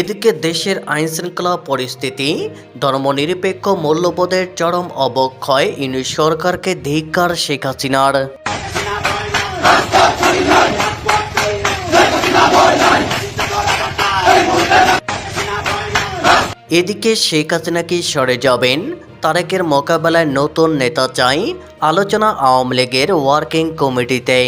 এদিকে দেশের আইনশৃঙ্খলা পরিস্থিতি ধর্মনিরপেক্ষ মূল্যবোধের চরম অবক্ষয় ইউনূস সরকারকে ধিক্কার শেখ হাসিনার। এদিকে শেখ হাসিনা কি সরে যাবেন? তারেকের মোকাবেলায় নতুন নেতা চাই, আলোচনা আওয়ামী লীগের ওয়ার্কিং কমিটিতে।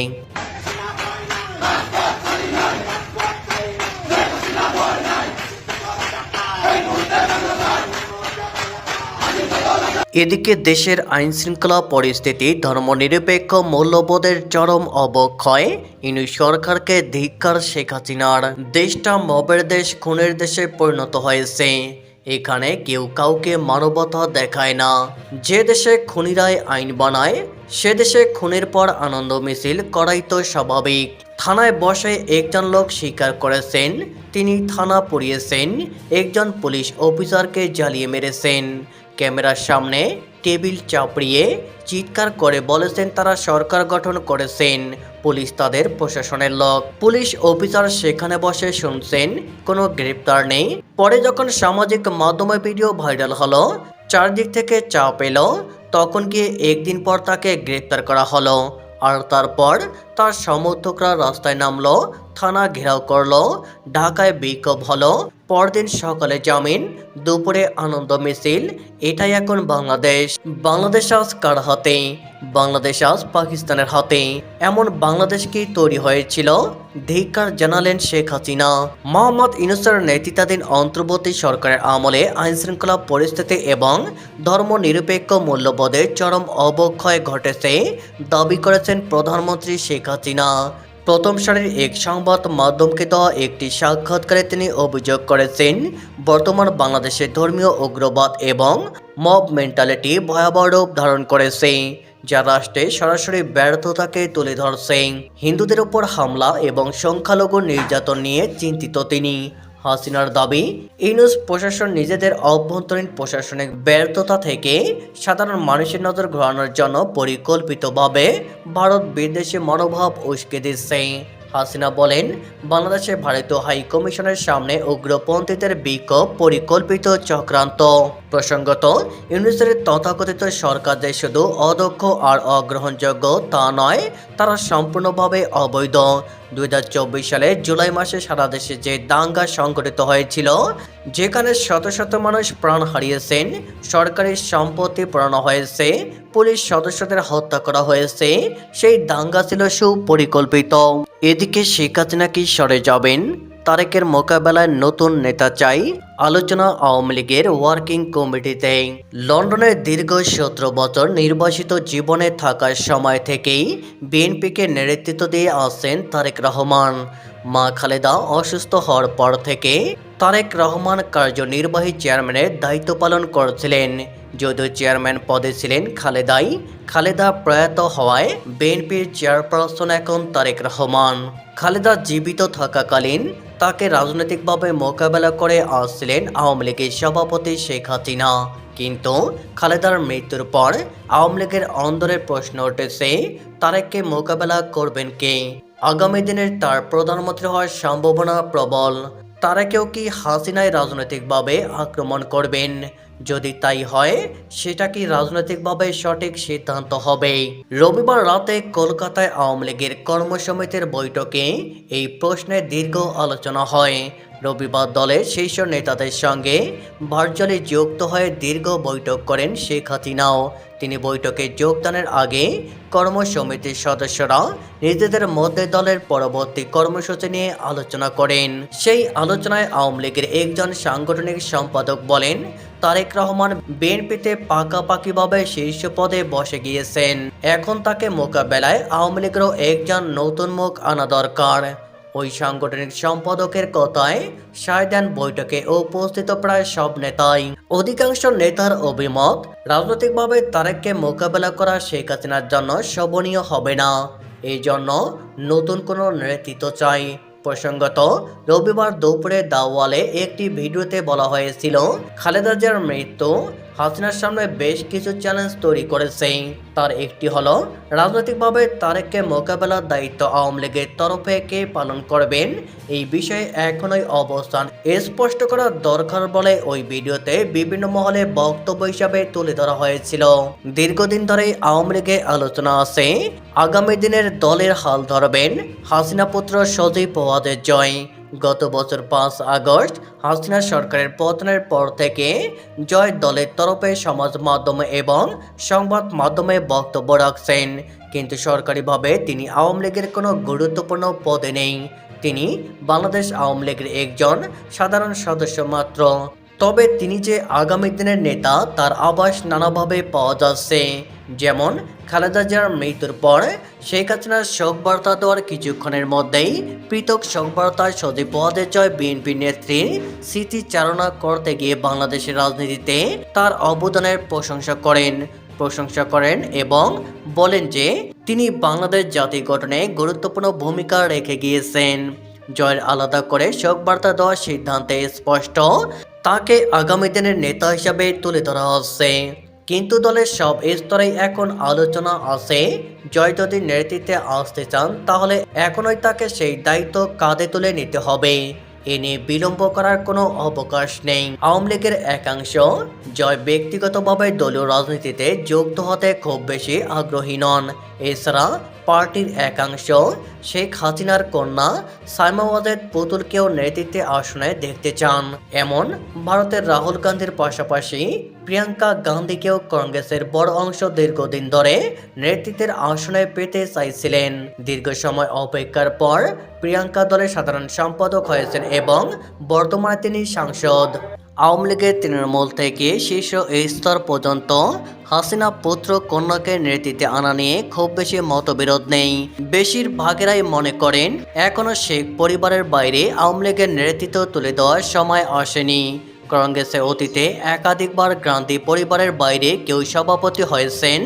এদিকে দেশের আইনশৃঙ্খলা পরিস্থিতি ধর্মনিরপেক্ষ মূল্যবোধের চরম অবক্ষয় ইউনূস সরকারকে ধিক্কার শেখ হাসিনার। দেশটা মবের দেশ, খুনের দেশে পরিণত হয়েছে। এখানে কেউ কাউকে মানবতা দেখায় না। যে দেশে খুনিরাই আইন বানায়, সে দেশে খুনের পর আনন্দ মিছিল করাই তো স্বাভাবিক। থানায় বসে একজন লোক স্বীকার করেছেন তিনি থানা পুড়িয়েছেন, একজন পুলিশ অফিসারকে জ্বালিয়ে মেরেছেন। ক্যামেরার সামনে টেবিল চাপড়িয়ে চিৎকার করে বলেছেন তারা সরকার গঠন করেছেন, পুলিশ তাদের প্রশাসনের লোক। পুলিশ অফিসার সেখানে বসে শুনছেন, কোনো গ্রেপ্তার নেই। পরে যখন সামাজিক মাধ্যমে ভিডিও ভাইরাল হলো, চারদিক থেকে চাপ এলো, তখন গিয়ে একদিন পর তাকে গ্রেপ্তার করা হলো। আর তারপর তার সমর্থকরা রাস্তায় নামলো, থানা ঘেরাও করলো, ঢাকায় বিক্ষোভ হলো। পরদিন সকালে জামিন, দুপুরে আনন্দ মিছিল। এটাই এখন বাংলাদেশ। বাংলাদেশ আজ কার হাতে? বাংলাদেশ আজ পাকিস্তানের হাতে। এমন বাংলাদেশ কি তৈরি হয়েছিল? ধিক্কার জানালেন শেখ হাসিনা। মোহাম্মদ ইউনূসের নেতৃত্বাধীন অন্তর্বর্তী সরকারের আমলে আইনশৃঙ্খলা পরিস্থিতি এবং ধর্মনিরপেক্ষ মূল্যবোধের চরম অবক্ষয় ঘটেছে দাবি করেছেন প্রধানমন্ত্রী শেখ হাসিনা। প্রথম সারির এক সংবাদ মাধ্যমকে দেওয়া একটি সাক্ষাৎকারে তিনি অভিযোগ করেছেন, বর্তমান বাংলাদেশে ধর্মীয় উগ্রবাদ এবং মব মেন্টালিটি ভয়াবহ রূপ ধারণ করেছে, যা রাষ্ট্রে সরাসরি ব্যর্থতাকে তুলে ধরছে। হিন্দুদের উপর হামলা এবং সংখ্যালঘু নির্যাতন নিয়ে চিন্তিত তিনি। হাসিনার দাবি, ইউনূস প্রশাসন নিজেদের অভ্যন্তরীণ প্রশাসনিক ব্যর্থতা থেকে সাধারণ মানুষের নজর ঘোরানোর জন্য পরিকল্পিতভাবে ভারত বিদ্বেষী মনোভাব উস্কে দিচ্ছে। হাসিনা বলেন, বাংলাদেশে ভারতীয় হাই কমিশনের সামনে উগ্রপন্থীদের বিক্ষোভ পরিকল্পিত চক্রান্ত। প্রসঙ্গত, ইউনূসের তথাকথিত সরকার যে শুধু অদক্ষ আর অগ্রহণযোগ্য তা নয়, তারা সম্পূর্ণভাবে অবৈধ। 2024 সালে জুলাই মাসে সারা দেশে যে দাঙ্গা সংঘটিত হয়েছিল, যেখানে শত শত মানুষ প্রাণ হারিয়েছেন, সরকারি সম্পত্তি পোড়ানো হয়েছে, পুলিশ সদস্যদের হত্যা করা হয়েছে, সেই দাঙ্গা ছিল সুপরিকল্পিত। এদিকে শেখ হাসিনা কি সরে যাবেন? তারেকের মোকাবেলায় নতুন নেতা চাই, আলোচনা আওয়ামী লীগের ওয়ার্কিং কমিটিতে। লন্ডনের দীর্ঘ 17 বছর নির্বাসিত জীবনে থাকার সময় থেকেই বিএনপিকে নেতৃত্ব দিয়ে আসছেন তারেক রহমান। মা খালেদা অসুস্থ হওয়ার পর থেকে তারেক রহমান কার্যনির্বাহী চেয়ারম্যানের দায়িত্ব পালন করছিলেন। যদিও চেয়ারম্যান পদে ছিলেন খালেদা প্রয়াত হওয়ায় বিএনপির চেয়ারপারসন এখন তারেক রহমান। খালেদা জীবিত থাকাকালীন তাকে রাজনৈতিকভাবে মোকাবেলা করে আসছিলেন আওয়ামী লীগের সভাপতি শেখ হাসিনা। কিন্তু খালেদার মৃত্যুর পর আওয়ামী লীগের অন্দরের প্রশ্ন উঠেছে, তারেককে মোকাবেলা করবেন কে? আগামী দিনের তার প্রধানমন্ত্রী হওয়ার সম্ভাবনা প্রবল। তারেকেও কি হাসিনায় রাজনৈতিকভাবে আক্রমণ করবেন? যদি তাই হয়, সেটা কি রাজনৈতিকভাবে সঠিক সিদ্ধান্ত হবে? রবিবার রাতে কলকাতায় আওয়ামী লীগের কর্মসমিতির বৈঠকে এই প্রশ্নে দীর্ঘ আলোচনা হয়। রবিবার দলের শীর্ষ নেতাদের সঙ্গে ভার্চুয়ালি যুক্ত হয়ে দীর্ঘ বৈঠক করেন শেখ হাসিনাও। তিনি বৈঠকে যোগদানের আগে কর্মসমিতির সদস্যরা নিজেদের মধ্যে দলের পরবর্তী কর্মসূচি নিয়ে আলোচনা করেন। সেই আলোচনায় আওয়ামী লীগের একজন সাংগঠনিক সম্পাদক বলেন, তারেক রহমান বিএনপিতে পাকাপাকিভাবে শীর্ষ পদে বসে গিয়েছেন, এখন তাকে মোকাবেলায় আওয়ামী লীগেরও একজন নতুন মুখ আনা দরকার। ওই সাংগঠনিক সম্পাদকের কথায় সায় দেন বৈঠকে উপস্থিত প্রায় সব নেতাই। অধিকাংশ নেতার অভিমত, রাজনৈতিকভাবে তারেককে মোকাবেলা করা শেখ হাসিনার জন্য শোভনীয় হবে না। এই জন্য নতুন কোনো নেতৃত্ব চাই। প্রসঙ্গত, রবিবার দুপুরে দাওয়ালে একটি ভিডিওতে বলা হয়েছিল, খালেদা জিয়ার মৃত্যু হাসিনার সামনে বেশ কিছু চ্যালেঞ্জ তৈরি করেছে। তার একটি হলো রাজনৈতিকভাবে তারেককে মোকাবেলার দায়িত্ব আওয়ামী লীগের তরফে কে পালন করবেন, এই বিষয়ে এখনই অবস্থান স্পষ্ট করা দরকার বলে ওই ভিডিওতে বিভিন্ন মহলে বক্তব্য হিসাবে তুলে ধরা হয়েছিল। দীর্ঘদিন ধরে আওয়ামী লীগে আলোচনা আছে আগামী দিনের দলের হাল ধরবেন হাসিনা পুত্র সজীব ওয়াজেদ জয়। গত বছর 5 আগস্ট হাসিনা সরকারের পতনের পর থেকে জয় দলের তরফে সমাজ মাধ্যমে এবং সংবাদ মাধ্যমে বক্তব্য রাখছেন, কিন্তু সরকারিভাবে তিনি আওয়ামী লীগের কোনো গুরুত্বপূর্ণ পদে নেই। তিনি বাংলাদেশ আওয়ামী লীগের একজন সাধারণ সদস্য মাত্র। তবে তিনি যে আগামী দিনের নেতা তার আভাস নানাভাবে পাওয়া যাচ্ছে। যেমন খালেদা জিয়ার মৃত্যুর পর শেখ হাসিনার শোকবার্তা দেওয়ার কিছুক্ষণের মধ্যেই পৃথক শোকবার্তায় সজীব ওয়াজেদ জয় বিএনপি নেত্রীর স্মৃতিচারণা করতে গিয়ে বাংলাদেশের রাজনীতিতে তার অবদানের প্রশংসা করেন এবং বলেন যে তিনি বাংলাদেশ জাতি গঠনে গুরুত্বপূর্ণ ভূমিকা রেখে গিয়েছেন। জয়ের আলাদা করে শোকবার্তা দেওয়ার সিদ্ধান্তে স্পষ্ট তাকে আগামী দিনের নেতা হিসাবে তুলে ধরা হচ্ছে। কিন্তু দলের সব স্তরেই এখন আলোচনা আছে জয় যদি নেতৃত্বে আসতে চান তাহলে এখনই তাকে সেই দায়িত্ব কাঁধে তুলে নিতে হবে। এ নিয়ে বিলম্ব করার কোনো অবকাশ নেই। আওয়ামী লীগের একাংশ জয় ব্যক্তিগতভাবে দলীয় রাজনীতিতে যুক্ত হতে খুব বেশি আগ্রহী নন। এছাড়া পার্টির একাংশ শেখ হাসিনার কন্যা সাইমা ওয়াজেদ পুতুলকেও নেতৃত্বে আসনে দেখতে চান। এমন ভারতের রাহুল গান্ধীর পাশাপাশি প্রিয়াঙ্কা গান্ধীকেও কংগ্রেসের বড় অংশ দীর্ঘদিন ধরে নেতৃত্বের আসনে পেতে চাইছিলেন। দীর্ঘ সময় অপেক্ষার পর প্রিয়াঙ্কা দলের সাধারণ সম্পাদক হয়েছেন এবং বর্তমানে তিনি সাংসদ। আওয়ামী লীগের তৃণমূল থেকে শীর্ষ স্তর পর্যন্ত হাসিনা পুত্র কন্যাকে নেতৃত্বে আনা নিয়ে খুব বেশি মতবিরোধ নেই। বেশিরভাগেরাই মনে করেন এখনও শেখ পরিবারের বাইরে আওয়ামী লীগের নেতৃত্ব তুলে দেওয়ার সময় আসেনি। কংগ্রেসে অতীতে একাধিকবার গান্ধী পরিবারের বাইরে কেউ সভাপতি হয়েছেন,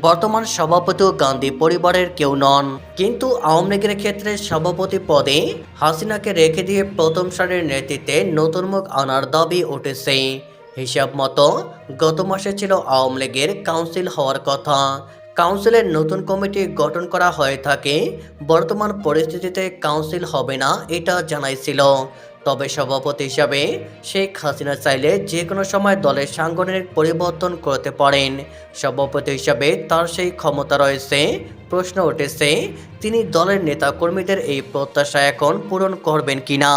বর্তমান সভাপতিও গান্ধী পরিবারের কেউ নন। কিন্তু আওয়ামী লীগের ক্ষেত্রে সভাপতি পদে হাসিনাকে রেখে দিয়ে প্রথম সারির নেতৃত্বে নতুন মুখ আনার দাবি উঠেছে। হিসাব মতো গত মাসে ছিল আওয়ামী লীগের কাউন্সিল হওয়ার কথা। কাউন্সিলের নতুন কমিটি গঠন করা হয়ে থাকে। বর্তমান পরিস্থিতিতে কাউন্সিল হবে না এটা জানাইছিল। তবে সভাপতি হিসাবে শেখ হাসিনা চাইলে যে কোনো সময় দলের সাংগঠনিক পরিবর্তন করতে পারেন। সভাপতি হিসাবে তার সেই ক্ষমতা রয়েছে। প্রশ্ন উঠেছে তিনি দলের নেতাকর্মীদের এই প্রত্যাশা এখন পূরণ করবেন কিনা।